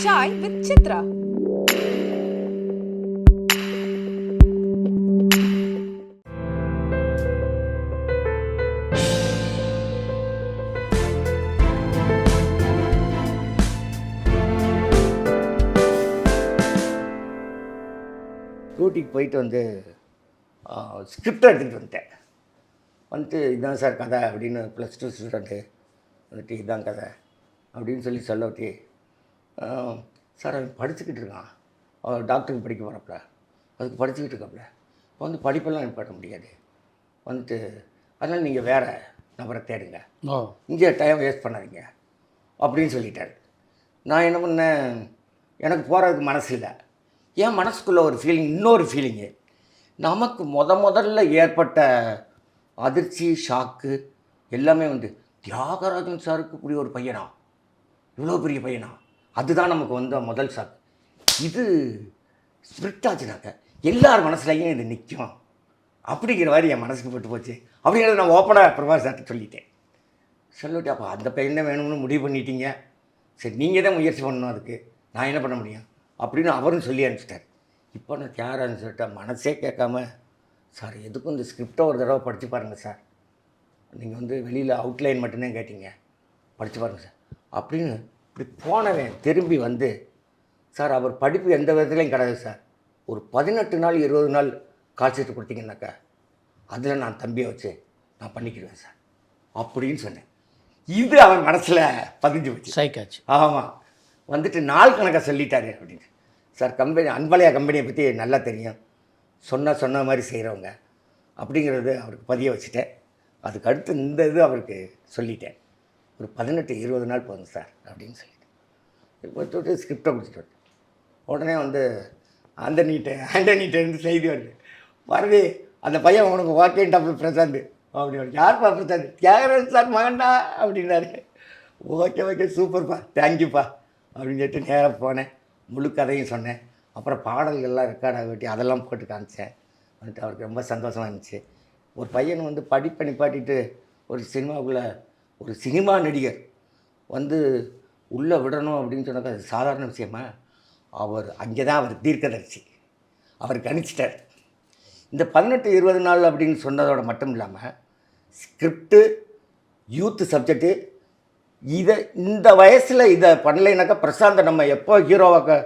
Chai with Chitra. ஊட்டிக்கு போயிட்டு வந்து ஸ்கிரிப்ட் எடுத்துகிட்டு வந்துட்டேன். வந்துட்டு இதுதான் சார் கதை அப்படின்னு +2 ஸ்டூடெண்ட்டு வந்துட்டு இதுதான் கதை அப்படின்னு சொல்லி சார் அவன் படிச்சுக்கிட்டு இருக்கான், அவன் டாக்டருக்கு படிக்க போகிறப்பல அதுக்கு படிச்சுக்கிட்டு இருக்காப்புல. இப்போ வந்து படிப்பெல்லாம் நிப்பாட்ட முடியாது, வந்துட்டு அதனால் நீங்கள் வேறு நபரை தேடுங்க, இங்கே டைம் வேஸ்ட் பண்ணாதீங்க அப்படின்னு சொல்லிட்டார். நான் என்ன பண்ணேன், எனக்கு போகிறதுக்கு மனசு இல்லை. என் மனசுக்குள்ளே ஒரு ஃபீலிங், இன்னொரு ஃபீலிங்கு, நமக்கு முதல்ல ஏற்பட்ட அதிர்ச்சி, ஷாக்கு எல்லாமே வந்து தியாகராஜன் சாருக்கு இப்படி ஒரு பையனா, இவ்வளோ பெரிய பையனா, அதுதான் நமக்கு வந்த முதல் ஷாக். இது ஸ்பிரிட் ஆச்சுனாக்க எல்லார் மனசுலையும் இது நிற்கும் அப்படிங்கிற மாதிரி என் மனசுக்கு பட்டு போச்சு. அப்படிங்கிறத நான் ஓப்பனாக பிரபாஸ் சார்ட்ட சொல்லிவிட்டு அப்போ அந்த பையன் தான் வேணும்னு முடிவு பண்ணிட்டீங்க, சரி நீங்கள் தான் முயற்சி பண்ணணும், அதுக்கு நான் என்ன பண்ண முடியும் அப்படின்னு அவரும் சொல்லி அனுப்பிச்சிட்டார். இப்போ நான் தியாகராஜன் சார்கிட்ட மனசே கேட்காம, சார் எதுக்கும் இந்த ஸ்கிரிப்டை ஒரு தடவை படித்து பாருங்கள் சார், நீங்கள் வந்து வெளியில் அவுட்லைன் மட்டும்தான் கேட்டீங்க, படித்து பாருங்கள் சார் அப்படின்னு இப்படி போனவன் திரும்பி வந்து, சார் அவர் படிப்பு எந்த விதத்துலையும் கிடையாது சார், ஒரு 18 நாள் 20 நாள் கால்ஷீட் கொடுத்தீங்கன்னாக்கா அதில் நான் தம்பியை வச்சு நான் பண்ணிக்கிடுவேன் சார் அப்படின்னு சொன்னேன். இது அவன் மனசில் பதிஞ்சு வச்சு சைக்காச்சு. ஆமாம், வந்துட்டு நாள் கணக்காக சொல்லிட்டாரு அப்படின்னு. சார் கம்பெனி அன்பலையா கம்பெனியை பற்றி நல்லா தெரியும், சொன்ன மாதிரி செய்கிறவங்க அப்படிங்கிறது அவருக்கு பதிய வச்சுட்டேன். அதுக்கு அடுத்து இந்த இது அவருக்கு சொல்லிட்டேன், ஒரு 18-20 நாள் போதும் சார் அப்படின்னு சொல்லிட்டேன். கொடுத்துட்டு ஸ்கிரிப்டை கொடுத்துட்டு உடனே வந்து ஆண்டனிகிட்டேருந்து செய்தி வருது, வரவே அந்த பையன் உனக்கு ஓகேன்ட்டாப்பு பிரசாந்த் அப்படின்னு. யார்ப்பா பிரசாந்த்? தியாகராஜன் சார் மகன்டா அப்படின்னாரு. ஓகே சூப்பர்ப்பா, தேங்க்யூப்பா அப்படின்னு சொல்லிட்டு நேராக போனேன், முழு கதையும் சொன்னேன். அப்புறம் பாடல்கள்லாம் ரெக்கார்டாக வெட்டி அதெல்லாம் போட்டு காமிச்சேன். வந்துட்டு அவருக்கு ரொம்ப சந்தோஷமாக இருந்துச்சு. ஒரு பையன் வந்து படிப்பை நிப்பாட்டிட்டு ஒரு சினிமாவுக்குள்ளே ஒரு சினிமா நடிகர் வந்து உள்ளே விடணும் அப்படின்னு சொன்னாக்கா அது சாதாரண விஷயமா? அவர் அங்கே தான் அவர் தீர்க்கதரிசி, அவர் கணிச்சிட்டார். இந்த 18-20 நாள் அப்படின்னு சொன்னதோட மட்டும் இல்லாமல் ஸ்கிரிப்டு, யூத்து சப்ஜெக்டு, இதை இந்த வயசில் இதை பண்ணலைனாக்கா பிரசாந்தை நம்ம எப்போ ஹீரோவாக்க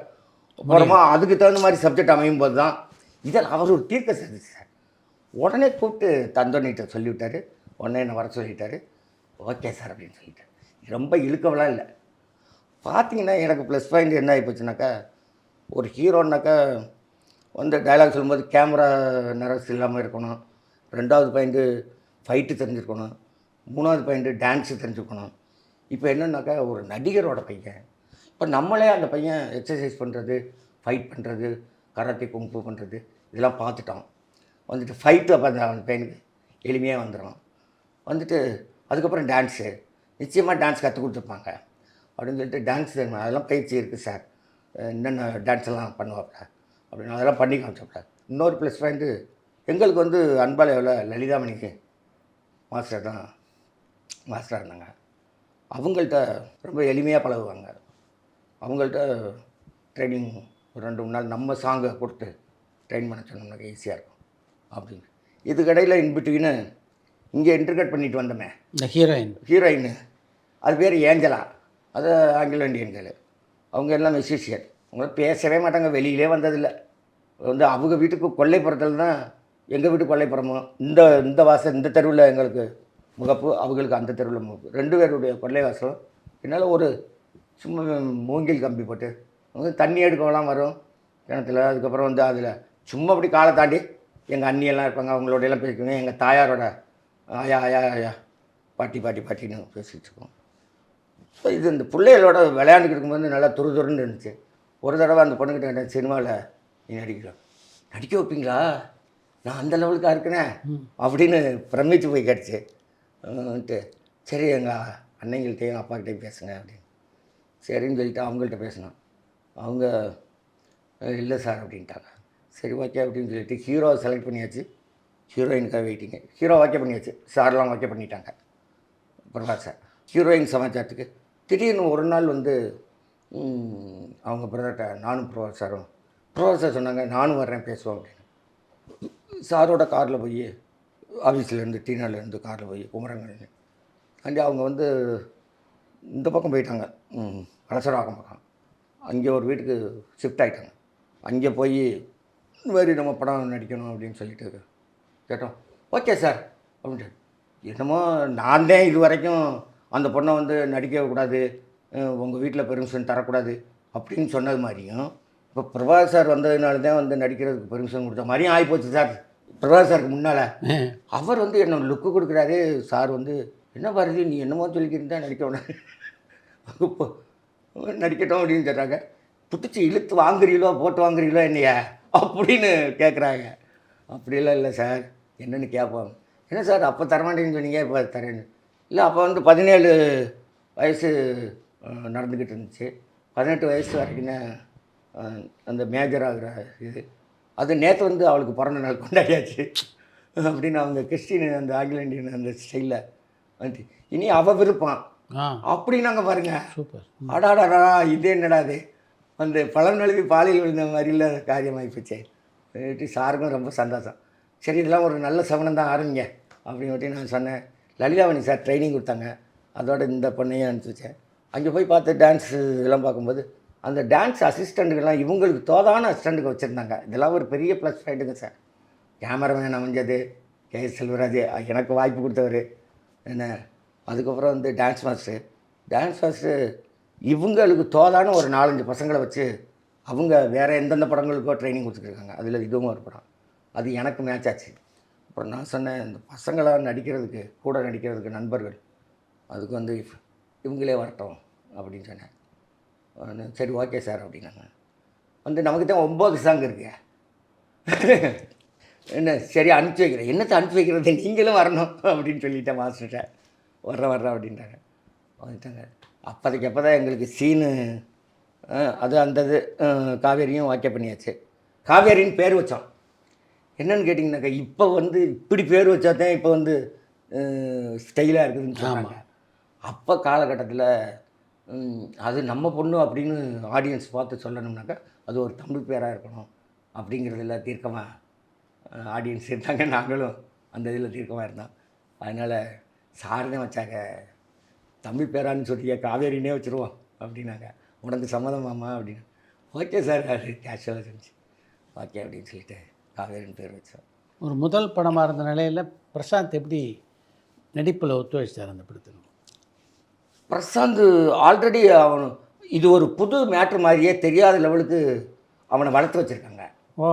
போகிறோமோ அதுக்கு தகுந்த மாதிரி சப்ஜெக்ட் அமையும் போது தான் இதில் அவர் ஒரு தீர்க்க சந்திச்சு சார். உடனே கூப்பிட்டு தந்தோனிகிட்ட சொல்லிவிட்டார், உடனே என்னை வர சொல்லிட்டார். ஓகே சார் அப்படின்னு சொல்லிட்டார். ரொம்ப இழுக்கவெல்லாம் இல்லை. பார்த்தீங்கன்னா எனக்கு ப்ளஸ் பாயிண்ட் என்ன ஆகி போச்சுனாக்கா, ஒரு ஹீரோன்னாக்கா வந்து டைலாக் சொல்லும்போது கேமரா நரஸ் இல்லாமல் இருக்கணும், 2வது பாயிண்ட்டு ஃபைட்டு தெரிஞ்சுருக்கணும், 3வது பாயிண்ட்டு டான்ஸு தெரிஞ்சுக்கணும். இப்போ என்னன்னாக்கா ஒரு நடிகரோட பையன், இப்போ நம்மளே அந்த பையன் எக்ஸசைஸ் பண்ணுறது, ஃபைட் பண்ணுறது, கராத்தே குங்ஃபூ பண்ணுறது இதெல்லாம் பார்த்துட்டோம். வந்துட்டு ஃபைட்டு அப்போ அந்த பையனுக்கு எளிமையாக வந்துடும். வந்துட்டு அதுக்கப்புறம் டான்ஸு, நிச்சயமாக டான்ஸ் கற்றுக் கொடுத்துருப்பாங்க அப்படின்னு சொல்லிட்டு டான்ஸ் அதெல்லாம் பயிற்சி இருக்குது சார், என்னென்ன டான்ஸ் எல்லாம் பண்ணுவாப்ல அப்படின்னு அதெல்லாம் பண்ணி காமிச்சோம்ல. இன்னொரு ப்ளஸ் பாயிண்ட்டு எங்களுக்கு வந்து அன்பாலையில் லலிதாமணிக்கு மாஸ்டர் தான் மாஸ்டராக இருந்தாங்க. அவங்கள்ட்ட ரொம்ப எளிமையாக பழகுவாங்க. அவங்கள்ட்ட ட்ரைனிங் ஒரு 2-3 நாள் நம்ம சாங்கை கொடுத்து ட்ரெயின் பண்ண சொன்னோம்னாக்க ஈஸியாக இருக்கும் அப்படின்னு. இதுக்கடையில் இன்பிட்வீனு இங்கே இன்டர்கட் பண்ணிட்டு வந்தோமே இந்த ஹீரோயின் அது பேர் ஏஞ்சலா, அது ஆங்கிலோ இண்டியன்கள், அவங்க எல்லாம் மெசிஷியன், அவங்க பேசவே மாட்டாங்க, வெளியிலே வந்ததில்லை. வந்து அவங்க வீட்டுக்கு கொல்லைப்புறத்தில் தான் எங்கள் வீட்டு கொல்லைப்புறமும், இந்த வாசல் இந்த தெருவில் எங்களுக்கு முகப்பு, அவங்களுக்கு அந்த தெருவில் முகப்பு, 2 பேருடைய கொல்லை வாசலும். என்னால் ஒரு சும்மா மூங்கில் கம்பி போட்டு அவங்க தண்ணி எடுக்கலாம் வரும் கிணத்துல. அதுக்கப்புறம் வந்து அதில் சும்மா அப்படி காலை தாண்டி எங்கள் அண்ணியெல்லாம் இருப்பாங்க, அவங்களோடையெல்லாம் பேசிக்குவேன். எங்கள் தாயாரோட ஆயா ஆயா ஆயா பாட்டின்னு பேசிகிட்டு இருக்கோம். ஸோ இது இந்த பிள்ளைகளோட விளையாண்டுக்கிட்டு இருக்கும்போது நல்லா துருதுருன்னு இருந்துச்சு. ஒரு தடவை அந்த பொண்ணுக்கிட்ட சினிமாவில் நீ நடிக்க வைப்பீங்களா, நான் அந்த லெவலுக்காக இருக்கிறேன் அப்படின்னு பிரமிச்சு போய் கிடச்சி. சரி எங்கள் அன்னைங்கள்ட்டையும் அப்பாக்கிட்டையும் பேசுங்க அப்படின்னு சரின்னு சொல்லிவிட்டு அவங்கள்ட்ட பேசினோம். அவங்க இல்லை சார் அப்படின்ட்டாங்க. சரி ஓகே அப்படின்னு சொல்லிட்டு ஹீரோவை செலக்ட் பண்ணியாச்சு, ஹீரோயினுக்காக வெயிட்டிங்க. ஹீரோ ஓகே பண்ணியாச்சு, சார்லாம் ஓகே பண்ணிட்டாங்க. பிரபாஸ் சார் ஹீரோயின் சமாச்சாரத்துக்கு திடீர்னு ஒரு நாள் வந்து அவங்க பிரதர்கிட்ட நானும் ப்ரொஃபஸர் சார் சொன்னாங்க, நானும் வர்றேன் பேசுவோம் அப்படின்னு. சாரோட காரில் போய் ஆஃபீஸ்லேருந்து டீனர்லேருந்து காரில் போய் குமரங்கள் அங்கே அவங்க வந்து இந்த பக்கம் போயிட்டாங்க, வலசராக்கம் பக்கம். அங்கே ஒரு வீட்டுக்கு ஷிஃப்ட் ஆகிட்டாங்க. அங்கே போய் இந்த மாதிரி நம்ம படம் நடிக்கணும் அப்படின்னு சொல்லிட்டு கேட்டோம். ஓகே சார் அப்படின்ட்டு. என்னமோ நான் தான் இது வரைக்கும் அந்த பொண்ணை வந்து நடிக்கக்கூடாது, உங்கள் வீட்டில் பெர்மிஷன் தரக்கூடாது அப்படின்னு சொன்னது மாதிரியும், இப்போ பிரபாஸ் சார் வந்ததுனால தான் வந்து நடிக்கிறதுக்கு பெர்மிஷன் கொடுத்த மாதிரியும் ஆகிப்போச்சு சார். பிரபாஸ் சாருக்கு முன்னால் அவர் வந்து என்ன லுக்கு கொடுக்குறாரு. சார் வந்து என்ன பாரதி நீ என்னமோ சொல்லிக்கிட்டு தான் நடிக்கணும் நடிக்கட்டும் அப்படின்னு சொல்கிறாங்க. பிடிச்சி இழுத்து வாங்குறீங்களோ போட்டு வாங்குறீங்களோ என்னையா அப்படின்னு கேட்குறாங்க. அப்படிலாம் இல்லை சார், என்னென்னு கேட்போம். என்ன சார் அப்போ தரமாட்டேன்னு சொன்னீங்க, இப்போ தரேன்னு. இல்லை அப்போ வந்து 17 வயசு நடந்துக்கிட்டு இருந்துச்சு. 18 வயசு வரைக்கும் அந்த மேஜர் ஆகிற இது. அது நேற்று வந்து அவளுக்கு பிறந்த நாள் கொண்டாடியாச்சு அப்படின்னு அவங்க கிறிஸ்டின் அந்த ஆங்கில இண்டியன் அந்த ஸ்டைலில் வந்து இனி அவள் விருப்பம் அப்படின்னாங்க பாருங்க. சூப்பர். அடாடாடா இது என்னடா அது வந்து பழம் எழுதி பாலியல் விழுந்த மாதிரில காரியமாகிப்போச்சே. சாருக்கும் ரொம்ப சந்தோஷம். சரி இதெல்லாம் ஒரு நல்ல சவனம் தான் ஆரம்பிங்க அப்படின்னு நான் சொன்னேன். லலிதாவணி சார் ட்ரைனிங் கொடுத்தாங்க, அதோட இந்த பொண்ணையும் அனுப்பிச்சி வச்சேன். அங்கே போய் பார்த்து டான்ஸு இதெல்லாம் பார்க்கும்போது அந்த டான்ஸ் அசிஸ்டண்ட்டுக்கெல்லாம் இவங்களுக்கு தோதான அசிஸ்டண்ட்டுக்கு வச்சுருந்தாங்க. இதெல்லாம் ஒரு பெரிய ப்ளஸ் பாயிண்ட்டுங்க சார். கேமராமேன் அமைஞ்சது KS செல்வராஜ், எனக்கு வாய்ப்பு கொடுத்தவர் என்ன. அதுக்கப்புறம் வந்து டான்ஸ் மாஸ்டரு இவங்களுக்கு தோதான ஒரு 4-5 பசங்களை வச்சு அவங்க வேறு எந்தெந்த படங்களுக்கோ ட்ரைனிங் கொடுத்துருக்காங்க. அதில் இதுவும் ஒரு படம், அது எனக்கு மேட்ச் ஆச்சு. அப்புறம் நான் சொன்னேன், இந்த பசங்களாக நடிக்கிறதுக்கு கூட நடிக்கிறதுக்கு நண்பர்கள் அதுக்கு வந்து இவங்களே வரட்டும் அப்படின்னு சொன்னேன். சரி ஓகே சார் அப்படின்னாங்க. வந்து நமக்கு தான் 9 சாங் இருக்கு என்ன, சரி அனுப்பிச்சி வைக்கிறேன். என்னத்தை அனுப்பிச்சி வைக்கிறது, நீங்களும் வரணும் அப்படின்னு சொல்லிட்டேன் மாஸ்டர்கிட்ட. வர்றேன் அப்படின்ட்டாங்க. வந்துட்டாங்க. அப்போதைக்கு அப்போ தான் எங்களுக்கு சீனு அது அந்த இது காவேரியும் வாக்கிய பண்ணியாச்சு. காவேரின்னு பேர் வச்சோம். என்னென்னு கேட்டிங்கனாக்கா, இப்போ வந்து இப்படி பேர் வச்சா தான் இப்போ வந்து ஸ்டைலாக இருக்குதுன்னு சொன்னாங்க. அப்போ காலகட்டத்தில் அது நம்ம பொண்ணு அப்படின்னு ஆடியன்ஸ் பார்த்து சொல்லணும்னாக்கா அது ஒரு தமிழ் பேராக இருக்கணும் அப்படிங்கிறதுல தீர்க்கமாக ஆடியன்ஸ் இருந்தாங்க. நாங்களும் அந்த இதில் தீர்க்கமாக இருந்தோம். அதனால் சார் தான் வச்சாங்க, தமிழ் பேரான்னு சொல்லிய காவேரினே வச்சுருவோம் அப்படின்னாங்க. உனக்கு சம்மதமாம்மா அப்படின்னு. ஓகே சார், அது கேஷுவலாக இருந்துச்சு. ஓகே அப்படின்னு சொல்லிட்டு காவேரின்னு பேர் வச்சோம். ஒரு முதல் படமாக இருந்த நிலையில் பிரசாந்த் எப்படி நடிப்பில் ஒத்துழைச்சார் அந்த படத்தில்? பிரசாந்த் ஆல்ரெடி அவன் இது ஒரு புது மேட்ரு மாதிரியே தெரியாத லெவலுக்கு அவனை வளர்த்து வச்சுருக்காங்க. ஓ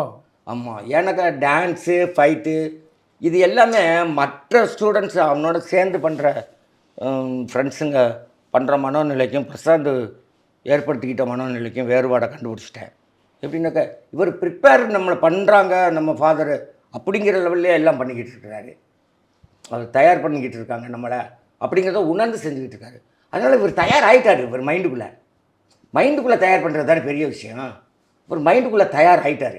ஆமாம், ஏன்னாக்கா டான்ஸு ஃபைட்டு இது எல்லாமே மற்ற ஸ்டூடெண்ட்ஸ் அவனோட சேர்ந்து பண்ணுற ஃப்ரெண்ட்ஸுங்க பண்ணுற மனோநிலைக்கும் பிரசாந்த் ஏற்படுத்திக்கிட்ட மனோநிலைக்கும் வேறுபாடை கண்டுபிடிச்சிட்டேன். எப்படின்னாக்கா இவர் ப்ரிப்பேர் நம்மளை பண்ணுறாங்க நம்ம ஃபாதரு அப்படிங்கிற லெவல்லே எல்லாம் பண்ணிக்கிட்டு இருக்கிறாரு. அவர் தயார் பண்ணிக்கிட்டு இருக்காங்க நம்மளை அப்படிங்கிறத உணர்ந்து செஞ்சுக்கிட்டு இருக்காரு. அதனால் இவர் தயாராகிட்டார். இவர் மைண்டுக்குள்ளே தயார் பண்ணுறது தானே பெரிய விஷயம். இவர் மைண்டுக்குள்ளே தயாராகிட்டார்.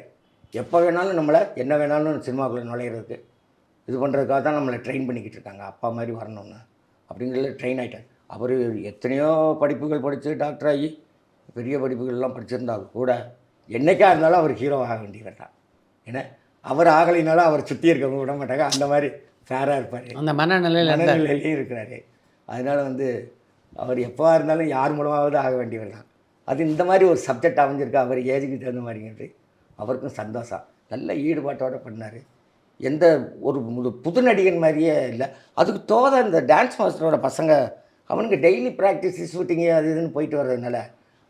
எப்போ வேணாலும் நம்மளை என்ன வேணாலும் சினிமாக்குள்ளே நுழையிறதுக்கு இது பண்ணுறதுக்காக தான் நம்மளை ட்ரெயின் பண்ணிக்கிட்டு இருக்காங்க. அப்பா மாதிரி வரணும்னு அப்படிங்கிறத ட்ரெயின் ஆகிட்டார். அவர் எத்தனையோ படிப்புகள் படித்து டாக்டர் ஆகி பெரிய படிப்புகள்லாம் படிச்சிருந்தாலும் கூட என்றைக்காக இருந்தாலும் அவர் ஹீரோ ஆக வேண்டியவர் தான். ஏன்னா அவர் ஆகலைனாலும் அவர் சுற்றி இருக்கவங்க விட மாட்டாங்க. அந்த மாதிரி ஃபேராக இருப்பார், அந்த மனநிலையிலையும் இருக்கிறாரு. அதனால் வந்து அவர் எப்போவா இருந்தாலும் யார் மூலமாவது ஆக வேண்டியவர் தான். அது இந்த மாதிரி ஒரு சப்ஜெக்ட் அமைஞ்சிருக்கு அவர் ஏஜுக்கு தகுந்த மாதிரிங்கிறது அவருக்கும் சந்தோஷம். நல்ல ஈடுபாட்டோடு பண்ணார். எந்த ஒரு புது நடிகன் மாதிரியே இல்லை. அதுக்கு தோத இந்த டான்ஸ் மாஸ்டரோட பசங்க அவனுக்கு டெய்லி ப்ராக்டிஸ் ஷூட்டிங்கு அது இதுன்னு போயிட்டு வர்றதுனால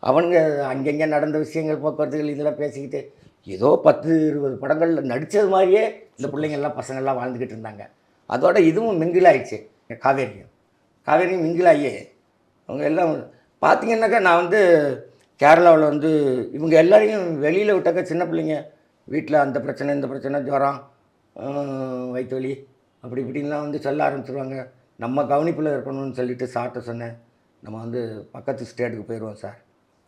அவனுங்க அங்கங்கே நடந்த விஷயங்கள் போக்குவரத்துகள் இதெல்லாம் பேசிக்கிட்டு ஏதோ 10-20 படங்களில் நடித்தது மாதிரியே இந்த பிள்ளைங்கள்லாம் பசங்கள்லாம் வாழ்ந்துக்கிட்டு இருந்தாங்க. அதோட இதுவும் மிங்கிலாகிடுச்சு. காவேரியும் மிங்கிலாகி அவங்க எல்லாம் பார்த்திங்கன்னாக்கா, நான் வந்து கேரளாவில் வந்து இவங்க எல்லாரையும் வெளியில் விட்டாக்கா சின்ன பிள்ளைங்க வீட்டில் அந்த பிரச்சனை இந்த பிரச்சனை ஜுரம் வயிற்று வலி அப்படி இப்படின்லாம் வந்து சொல்ல ஆரம்பிச்சிருவாங்க. நம்ம கவனிப்பில் இருக்கணும்னு சொல்லிட்டு சார்ட்ட சொன்னேன், நம்ம வந்து பக்கத்து ஸ்டேட்டுக்கு போயிடுவோம் சார்.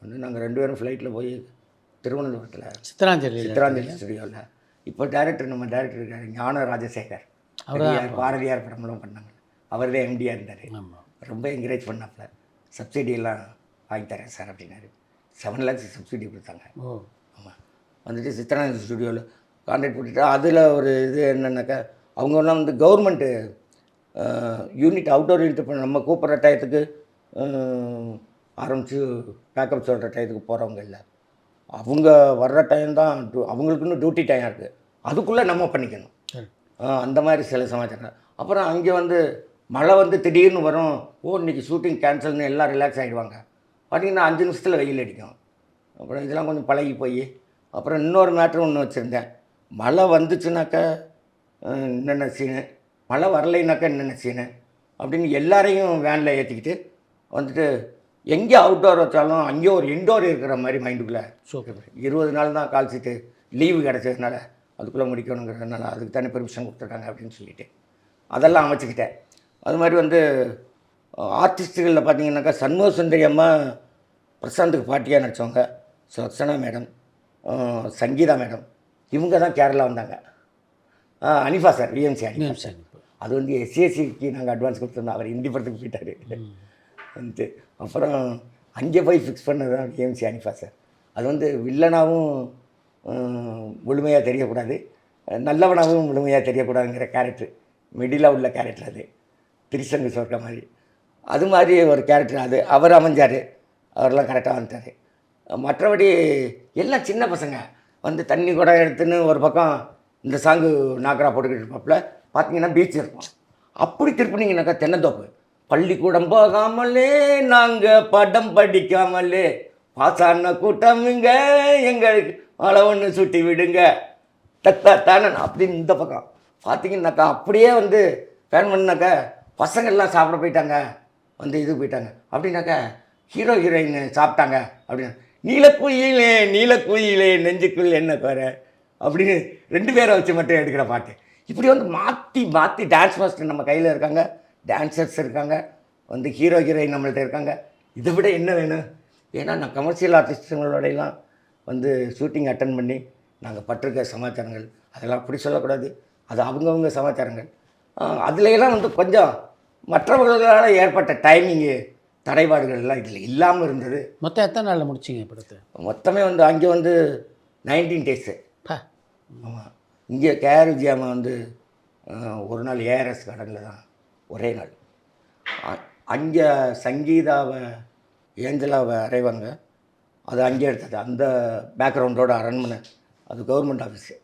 வந்து நாங்கள் 2 பேரும் ஃப்ளைட்டில் போய் திருவனந்தபுரத்தில் சித்ராஞ்சலி ஸ்டுடியோவில் இப்போ நம்ம டேரக்டர் இருக்கார் ஞான ராஜசேகர், பாரதியார் படமெல்லாம் பண்ணாங்க. அவர் தான் MD இருந்தார். ரொம்ப என்கரேஜ் பண்ணாப்புல, சப்சிடியெல்லாம் வாங்கி தரேன் சார் அப்படின்னாரு. 7 lakhs சப்சிடி கொடுத்தாங்க. ஓ. ஆமாம். வந்துட்டு சித்ரானந்த் ஸ்டுடியோவில் கான்ட்ராக்ட் போட்டுட்டு அதில் ஒரு இது என்னென்னாக்கா அவங்கெல்லாம் வந்து கவர்மெண்ட்டு யூனிட் அவுட்டோர் யூனிட் இப்போ நம்ம கூப்பிட்ற டயத்துக்கு ஆரம்பித்து பேக்கப் சொல்கிற டயத்துக்கு போகிறவங்க இல்லை. அவங்க வர்ற டைம் தான் அவங்களுக்குன்னு டியூட்டி டைம் இருக்குது, அதுக்குள்ளே நம்ம பண்ணிக்கணும். அந்த மாதிரி சில சமாச்சாரம். அப்புறம் அங்கே வந்து மழை வந்து திடீர்னு வரும். இன்றைக்கி ஷூட்டிங் கேன்சல்னு எல்லாம் ரிலாக்ஸ் ஆகிடுவாங்க. பார்த்திங்கன்னா 5 நிமிஷத்தில் வெயில் அடிக்கும். அப்புறம் இதெல்லாம் கொஞ்சம் பழகி போய் அப்புறம் இன்னொரு மேட்ரு ஒன்று வச்சுருந்தேன். மழை வந்துச்சுனாக்கா என்னென்ன சீனு, மழை வரலைனாக்கா என்னென்ன சீனு அப்படின்னு எல்லாரையும் வேனில் ஏற்றிக்கிட்டு வந்துட்டு எங்கே அவுட்டோர் வச்சாலும் அங்கேயும் ஒரு இன்டோர் இருக்கிற மாதிரி மைண்டுக்குள்ளே. சூப்பர். 20 நாள் தான் கால் சீட்டு லீவு கிடச்சதுனால அதுக்குள்ளே முடிக்கணுங்கிறதுனால அதுக்கு தானே பெர்மிஷன் கொடுத்துருக்காங்க அப்படின்னு சொல்லிட்டு அதெல்லாம் அமைச்சிக்கிட்டேன். அது மாதிரி வந்து ஆர்டிஸ்ட்டுகளில் பார்த்தீங்கன்னாக்கா சண்முக சுந்தரி அம்மா பிரசாந்துக்கு பாட்டியாக நடித்தவங்க, சக்சனா மேடம், சங்கீதா மேடம், இவங்க தான் கேரளா வந்தாங்க. Hanifa sir, VMC Hanifa sir. அது வந்து எஸ்சிஎஸ்சிக்கு நாங்கள் அட்வான்ஸ் கொடுத்துருந்தோம். அவர் ஹிந்தி படத்துக்கு போயிட்டார் வந்துட்டு. அப்புறம் அங்கே போய் ஃபிக்ஸ் பண்ணது தான் விஎம்சி அனிஃபா சார். அது வந்து வில்லனாகவும் முழுமையாக தெரியக்கூடாது, நல்லவனாகவும் முழுமையாக தெரியக்கூடாதுங்கிற கேரக்டர், மிடிலாக உள்ள கேரக்டர். அது திருச்சங்கு சொர்க்க மாதிரி அது மாதிரி ஒரு கேரக்டர். அது அவர் அமைஞ்சார், அவரெல்லாம் கரெக்டாக வந்துட்டார். மற்றபடி எல்லாம் சின்ன பசங்க வந்து தண்ணி கூட எடுத்துன்னு ஒரு பக்கம் இந்த சாங்கு நாக்கரா போட்டுக்கிட்டு இருப்பாப்புல. பார்த்தீங்கன்னா பீச் இருக்கும். அப்படி திருப்பினீங்கன்னாக்கா தென்னந்தோப்பு. பள்ளிக்கூடம் போகாமலே நாங்கள் படம் படிக்காமலே பாசான கூட்டமுங்க எங்களுக்கு மழை ஒன்று சுட்டி விடுங்க தானே அப்படின்னு இந்த பக்கம் பார்த்தீங்கன்னாக்கா அப்படியே வந்து ஃபேன் பண்ணாக்கா பசங்கள்லாம் சாப்பிட போயிட்டாங்க, வந்து இது போயிட்டாங்க அப்படின்னாக்கா ஹீரோ ஹீரோயின் சாப்பிட்டாங்க அப்படின்னு நீலக்குயிலே நெஞ்சுக்குள் என்ன குறை அப்படின்னு 2 பேரை வச்சு மட்டும் எடுக்கிற பாட்டு. இப்படி வந்து மாற்றி மாற்றி டான்ஸ் மாஸ்டர் நம்ம கையில் இருக்காங்க, டான்ஸர்ஸ் இருக்காங்க, வந்து ஹீரோ ஹீரோயின் நம்மள்ட்ட இருக்காங்க. இதை விட என்ன வேணும்? ஏன்னா நான் கமர்ஷியல் ஆர்டிஸ்ட்டுங்களோடையெல்லாம் வந்து ஷூட்டிங் அட்டன் பண்ணி நாங்கள் பட்டிருக்க சமாச்சாரங்கள் அதெல்லாம் அப்படி சொல்லக்கூடாது, அது அவங்கவுங்க சமாச்சாரங்கள். அதுலையெல்லாம் வந்து கொஞ்சம் மற்றவர்களால் ஏற்பட்ட டைமிங்கு தடைபாடுகள்லாம் இதில் இல்லாமல் இருந்தது. மொத்தம் எத்தனை நாளில் முடிச்சிங்க படத்தை? மொத்தமே வந்து அங்கே வந்து 19 டேஸு. ஆமாம். இங்கே கேஆர் விஜயாமா வந்து ஒரு நாள் ஏஆர்எஸ் கார்டனில் தான் ஒரே நாள். அங்கே சங்கீதாவை ஏஞ்சலாவை அறைவாங்க, அது அங்கே எடுத்தது. அந்த பேக்ரவுண்டோட அரண்மனை, அது கவர்மெண்ட் ஆஃபீஸு,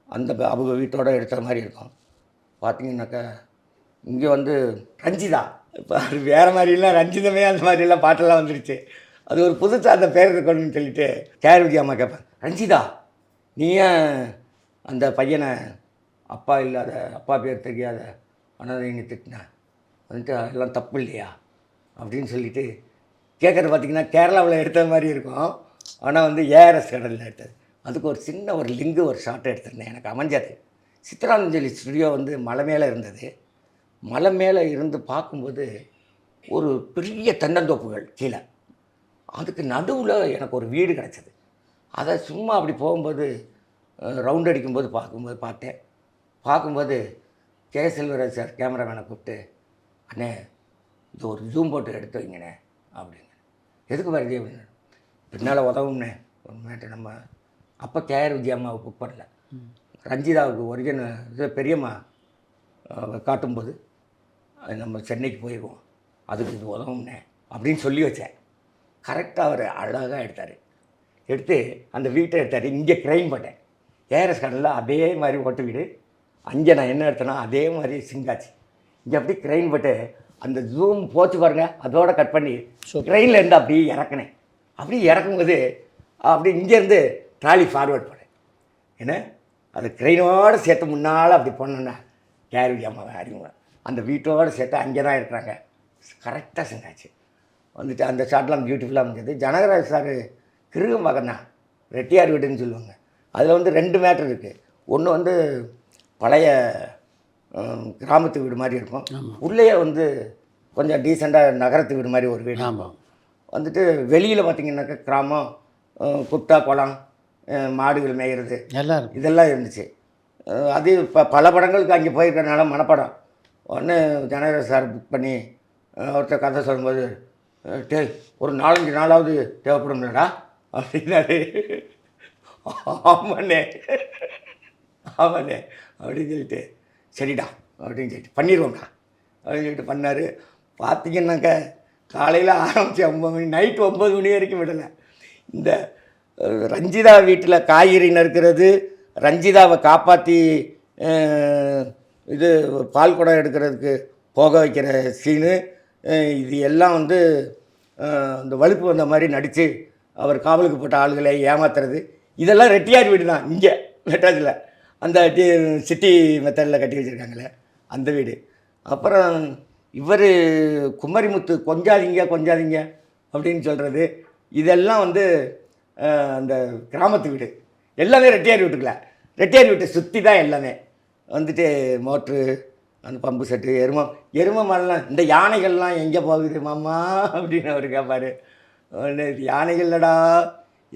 அந்த அவங்க வீட்டோடு எடுத்த மாதிரி இருக்கும். பார்த்தீங்கன்னாக்கா இங்கே வந்து ரஞ்சிதா, இப்போ அது வேறு மாதிரிலாம் ரஞ்சிதமே அந்த மாதிரிலாம் பாட்டெல்லாம் வந்துருச்சு. அது ஒரு புதுசாக அந்த பேர் இருக்கணும்னு சொல்லிட்டு கேஆர் விஜயாமா கேட்பேன், ரஞ்சிதா நீ ஏன் அந்த பையனை அப்பா இல்லாத, அப்பா பேர் தெரியாத அனாதைன்னு திட்டின, வந்துட்டு அதெல்லாம் தப்பு இல்லையா அப்படின்னு சொல்லிட்டு கேட்குறது. பார்த்திங்கன்னா கேரளாவில் எடுத்த மாதிரி இருக்கும், ஆனால் வந்து ஏஆர்எஸ் கடலில் எடுத்தது. அதுக்கு ஒரு சின்ன ஒரு லிங்கு ஒரு ஷார்ட் எடுத்திருந்தேன், எனக்கு அமைஞ்சது. சித்ராஞ்சலி ஸ்டுடியோ வந்து மலை மேலே இருந்தது. மலை மேலே இருந்து பார்க்கும்போது ஒரு பெரிய தென்னந்தோப்புகள் கீழே, அதுக்கு நடுவில் எனக்கு ஒரு வீடு கிடச்சிது. அதை சும்மா அப்படி போகும்போது ரவுண்ட் அடிக்கும்போது பார்க்கும்போது கே செல்வராஜ் சார் கேமராமேனை கூப்பிட்டு, அண்ணே இது ஒரு ஜூம் போட்டு எடுத்து வைங்கண்ணே அப்படிங்க. எதுக்கு வருது அப்படின்னு, பின்னால் உதவும்னே ஒரு மேட்டு. நம்ம அப்போ கேஆர் விஜயம்மாவை புக் பண்ணல, ரஞ்சிதாவுக்கு ஒரிஜினல் இது பெரியம்மா காட்டும்போது நம்ம சென்னைக்கு போயிடுவோம், அதுக்கு இது உதவும்னே அப்படின்னு சொல்லி வச்சேன். கரெக்டாக அவர் அழகாக எடுத்து அந்த வீட்டை எடுத்தார். இங்கே க்ரைம் பண்ணேன், ஏஆர்எஸ் கடலில் அதே மாதிரி ஓட்டு வீடு. அங்கே நான் என்ன எடுத்தேன்னா அதே மாதிரி சிங்காச்சு. இங்கே அப்படி க்ரைன் போட்டு அந்த ஜூம் போச்சு பாருங்கள், அதோட கட் பண்ணி ட்ரெயினில் இருந்து அப்படியே இறக்குனேன். அப்படி இறக்கும்போது அப்படி இங்கேருந்து ட்ராலி ஃபார்வேர்ட் பண்ணேன். ஏன்னா அது ட்ரெயினோடு சேர்த்து முன்னால் அப்படி போனோன்னா கேஆர் விஜயாமாவை அறிமுகம் அந்த வீட்டோடு சேர்த்து அங்கே தான் இருக்கிறாங்க. கரெக்டாக செஞ்சாச்சு. வந்துட்டு அந்த ஷாட்லாம் பியூட்டிஃபுல்லாக இருந்தது. ஜனகராஜ் சார் கிருகம்பாக்கம் தான், ரெட்டியார் வீடுன்னு சொல்லுவாங்க. அதில் வந்து 2 மேட்ரு இருக்குது. ஒன்று வந்து பழைய கிராமத்து வீடு மாதிரி இருக்கும், உள்ளேயே வந்து கொஞ்சம் டீசெண்டாக நகரத்து வீடு மாதிரி ஒரு வீடு. வந்துட்டு வெளியில் பார்த்திங்கனாக்கா கிராமம், குட்டா குளம், மாடுகள் மேய்கிறது இதெல்லாம் இருந்துச்சு. அது இப்போ பல படங்களுக்கு அங்கே போயிருக்கிறதுனால மனப்படம். உடனே ஜனகராஜ் சார் புக் பண்ணி ஒருத்தர் கதை சொல்லும்போது, ஒரு 4-5 நாளாவது தேவைப்படும் இல்லைடா அப்படின்னாரு. ஆமாண்ணே ஆமாண்ணே அப்படின்னு சொல்லிட்டு சரிடா அப்படின்னு சொல்லிட்டு பண்ணிடுவோம்டா அப்படின்னு சொல்லிட்டு பண்ணார். பார்த்தீங்கன்னாக்க காலையில் ஆரம்பித்து 9 மணி நைட்டு 9 மணி வரைக்கும் விடலை. இந்த ரஞ்சிதா வீட்டில் காய்கறி நறுக்கிறது, ரஞ்சிதாவை காப்பாற்றி இது பால் குடம் எடுக்கிறதுக்கு போக வைக்கிற சீனு, இது எல்லாம் வந்து இந்த வலுப்பு வந்த மாதிரி நடித்து அவர் காவலுக்கு போட்ட ஆளுகளை ஏமாத்துறது, இதெல்லாம் ரெட்டியார் வீடு தான் இங்கே மெட்ராஸில். அந்த சிட்டி மெத்தடில் கட்டி வச்சுருக்காங்களே அந்த வீடு. அப்புறம் இவர் குமரிமுத்து கொஞ்சாதீங்க கொஞ்சாதீங்க அப்படின்னு சொல்கிறது, இதெல்லாம் வந்து அந்த கிராமத்து வீடு. எல்லாமே ரெட்டியார் வீட்டுக்குள்ள, ரெட்டியார் வீட்டை சுற்றி தான் எல்லாமே வந்துட்டு மோட்ரு, அந்த பம்பு செட்டு, எருமை மாடெல்லாம். இந்த யானைகள்லாம் எங்கே போகுது மாமா அப்படின்னு அவர் கேட்பார். யானைகள்லடா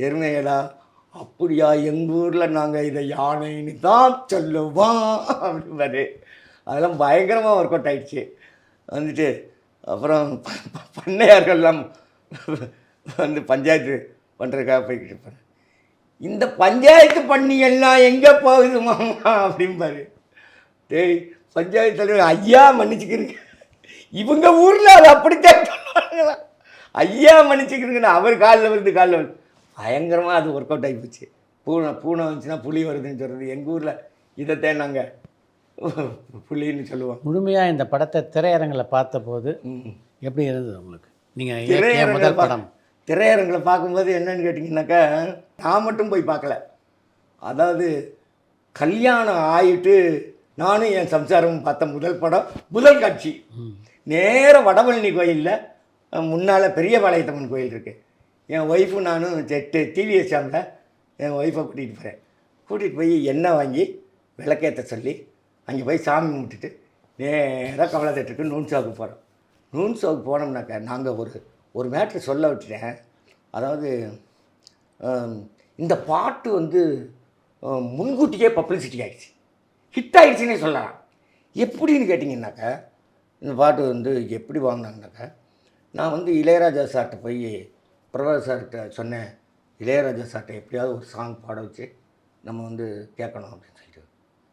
எருமைகளா, அப்படியா எங்கள் ஊரில் நாங்கள் இதை யானைன்னு தான் சொல்லுவோம் அப்படின்பாரு. அதெல்லாம் பயங்கரமாக ஒர்க் அவுட் ஆகிடுச்சு. வந்துட்டு அப்புறம் பண்ணையார்கள்லாம் வந்து பஞ்சாயத்து பண்ணுறதுக்காக போய்கிட்டு இருப்பார். இந்த பஞ்சாயத்து பண்ணி எல்லாம் எங்கே போகுது மாமா அப்படிம்பாரு. டேய் பஞ்சாயத்து தலைவர் ஐயா மன்னிச்சுக்கிறீங்க, இவங்க ஊரில் அது அப்படித்தான் சொல்லுவாங்களா, ஐயா மன்னிச்சுக்கிறீங்கன்னு அவர் காலில் வந்து பயங்கரமாக அது ஒர்க் அவுட் ஆகி போச்சு. பூனை வந்துச்சுன்னா புலி வருதுன்னு சொல்கிறது, எங்கள் ஊரில் இதைத்தான் நாங்கள் புலின்னு சொல்லுவோம். முழுமையாக இந்த படத்தை திரையரங்கில் பார்த்தபோது எப்படி இருந்தது உங்களுக்கு? நீங்கள் முதல் படம் திரையரங்கில் பார்க்கும்போது என்னன்னு கேட்டிங்கன்னாக்கா, நான் மட்டும் போய் பார்க்கல. அதாவது கல்யாணம் ஆகிட்டு நானும் என் சம்சாரமும் பார்த்த முதல் படம், முதல் காட்சி நேராக வடபழனி கோயிலில் முன்னால் பெரிய பாளையத்தம்மன் கோயில் இருக்குது. என் ஒய்ஃபு நானும் டிவிஎஸ் சேனலில் என் ஒய்ஃபை கூட்டிகிட்டு போய் எண்ணெய் வாங்கி விளக்கேற்ற சொல்லி அங்கே போய் சாமி கும்பிட்டுட்டு நேராக கமலா தேட்டருக்கு நூன் ஷோவுக்கு போகிறோம். நூன் ஷோவுக்கு போனோம்னாக்கா நாங்கள் ஒரு மேட்ரு சொல்ல விட்டுட்டேன். அதாவது இந்த பாட்டு வந்து முன்கூட்டியே பப்ளிசிட்டி ஆகிடுச்சு, ஹிட் ஆகிடுச்சின்னே சொல்லலாம். எப்படின்னு கேட்டிங்கன்னாக்கா, இந்த பாட்டு வந்து எப்படி வாங்கினாங்கனாக்கா, நான் வந்து இளையராஜா சார்கிட்ட போய் பிரபாஸ் சார்கிட்ட சொன்னேன், இளையராஜா சார்கிட்ட எப்படியாவது ஒரு சாங் பாட வச்சு நம்ம வந்து கேட்கணும் அப்படின்னு சொல்லிட்டு.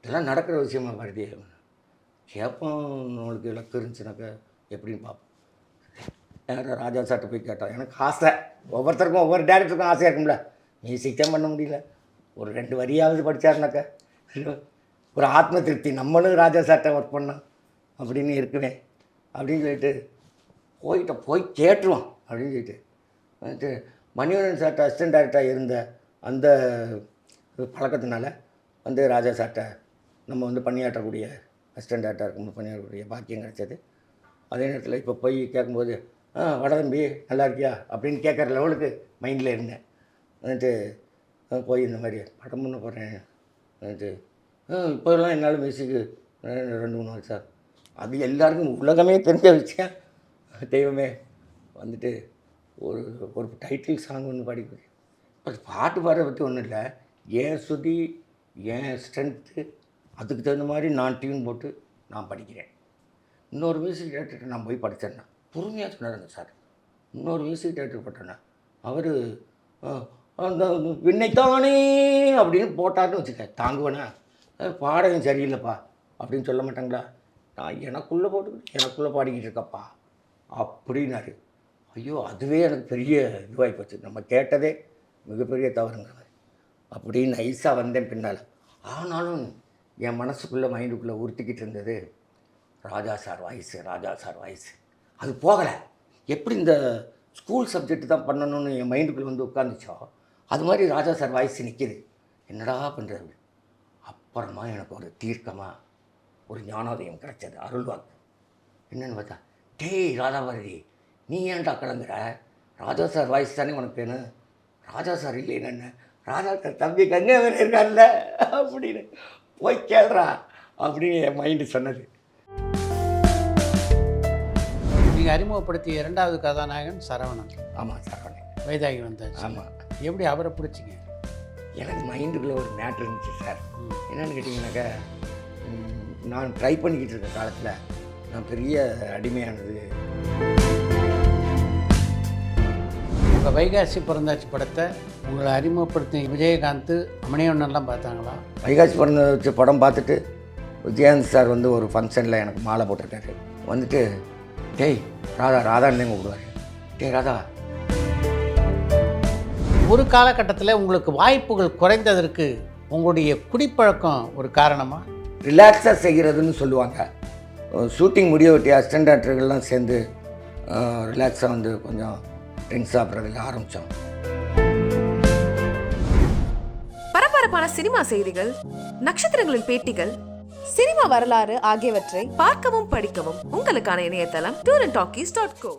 இதெல்லாம் நடக்கிற விஷயமா வருது, கேட்போம், நம்மளுக்கு இலக்கு இருந்துச்சுனாக்கா எப்படின்னு பார்ப்போம். யாரும் ராஜா சார்கிட்ட போய் கேட்டோம். எனக்கு ஆசை, ஒவ்வொருத்தருக்கும் ஒவ்வொரு டேரக்டருக்கும் ஆசையாக இருக்கும்ல, மியூசிக் தான் பண்ண முடியல, ஒரு 2 வரியாவது படித்தாருனாக்கா ஒரு ஆத்ம திருப்தி, நம்மளும் ராஜா சார்கிட்ட ஒர்க் பண்ணோம் அப்படின்னு இருக்குவேன் அப்படின்னு சொல்லிட்டு போய் கேட்டுருவோம் அப்படின்னு சொல்லிட்டு வந்துட்டு மணிவண்ணன் சார்கிட்ட அசிஸ்டன்ட் டைரக்டராக இருந்த அந்த பழக்கத்தினால வந்து ராஜா சார்கிட்ட நம்ம வந்து பணியாற்றக்கூடிய அசிஸ்டன்ட் டைரக்டராக இருக்கும்போது பணியாற்றக்கூடிய பாக்கியம் கிடச்சது. அதே நேரத்தில் இப்போ போய் கேட்கும்போது வடதம்பி நல்லா இருக்கியா அப்படின்னு கேட்குற லெவலுக்கு மைண்டில் இருந்தேன். வந்துட்டு போய் இந்த மாதிரி படம் பண்ண போகிறேன் வந்துட்டு இப்போலாம் என்னால் மியூசிக்கு 2-3 வருஷம் அது எல்லாருக்கும் உலகமே தெரிஞ்ச விஷயம். தெய்வமே வந்துட்டு ஒரு டைட்டில் சாங் ஒன்று பாடிக்கிறேன். அது பாட்டு பாடுறத பற்றி ஒன்றும் இல்லை, ஏன் சுதி ஏன் ஸ்ட்ரென்த்து அதுக்கு தகுந்த மாதிரி நான் டியூன் போட்டு நான் படிக்கிறேன். இன்னொரு மியூசிக் டேரக்டர்கிட்ட நான் போய் படித்தேன்னா பொறுமையாக சொன்னாருங்க சார். இன்னொரு மியூசிக் டேரக்டர் போட்டேன்னா அவர் அந்த விண்ணைத்தானே அப்படின்னு போட்டார்னு வச்சுக்க, தாங்குவேனா பாடகம் சரியில்லைப்பா அப்படின்னு சொல்ல மாட்டாங்களா, நான் எனக்குள்ளே பாடிக்கிட்டு இருக்கப்பா அப்படின்னாரு. ஐயோ அதுவே எனக்கு பெரிய இதுவாகி போச்சு, நம்ம கேட்டதே மிகப்பெரிய தவறுங்க அப்படின்னு நைஸாக வந்தேன் பின்னால். ஆனாலும் என் மனசுக்குள்ளே மைண்டுக்குள்ளே உறுத்திக்கிட்டு இருந்தது ராஜா சார் வாய்ஸ். அது போகலை. எப்படி இந்த ஸ்கூல் சப்ஜெக்ட் தான் பண்ணணும்னு என் மைண்டுக்குள்ளே வந்து உட்காந்துச்சோ அது மாதிரி ராஜா சார் வாய்ஸ் நிற்கிது. என்னடா பண்ணுறது? அப்புறமா எனக்கு ஒரு தீர்க்கமாக ஒரு ஞானோதயம் கிடச்சது, அருள்வாக்கு. என்னென்னு பார்த்தா, டேய் ராதாபாரதி, நீ ஏன்டா கலங்குற? ராஜா சார் வாய்ஸ் தானே உனக்கு வேணும், ராஜா சார் இல்லைன்னு என்ன, ராஜா சார் தம்பி கங்கவேல் இருக்கார்ல அப்படின்னு போய் கேள்றா அப்படின்னு என் மைண்டு சொன்னது. நீங்கள் அறிமுகப்படுத்திய 2வது கதாநாயகன் சரவணன். ஆமாம், சரவணன் வைதாகி வந்தாச்சு. ஆமாம். எப்படி அவரை பிடிச்சிங்க? எனக்கு மைண்டுக்குள்ளே ஒரு மேட்ரு இருந்துச்சு சார். என்னென்னு கேட்டிங்கனாக்கா, நான் ட்ரை பண்ணிக்கிட்டு இருக்க காலத்தில் நான் பெரிய அடிமையானது உங்கள் வைகாசி பிறந்தாச்சு படத்தை உங்களை அறிமுகப்படுத்தி விஜயகாந்த் மணிவண்ணன்லாம் பார்த்தாங்களா? வைகாசி பிறந்த வச்சு படம் பார்த்துட்டு விஜயகாந்த் சார் வந்து ஒரு ஃபங்க்ஷனில் எனக்கு மாலை போட்டிருக்காரு. வந்துட்டு டேய் ராதான்னு கூப்பிடுவார். டேய் ராதா. ஒரு காலகட்டத்தில் உங்களுக்கு வாய்ப்புகள் குறைந்ததற்கு உங்களுடைய குடிப்பழக்கம் ஒரு காரணமா? ரிலாக்ஸாக செய்கிறதுன்னு சொல்லுவாங்க. ஷூட்டிங் முடிய ஒட்டி அசிஸ்டன்ட் டாக்டர்கள்லாம் சேர்ந்து ரிலாக்ஸாக வந்து கொஞ்சம் ட்ரிங்க்ஸ் சாப்பிட்றதுக்கு ஆரம்பித்தோம். பரபரப்பான சினிமா செய்திகள், நட்சத்திரங்களின் பேட்டிகள், சினிமா வரலாறு ஆகியவற்றை பார்க்கவும் படிக்கவும் உங்களுக்கான இணையதளம் tourantalkies.co.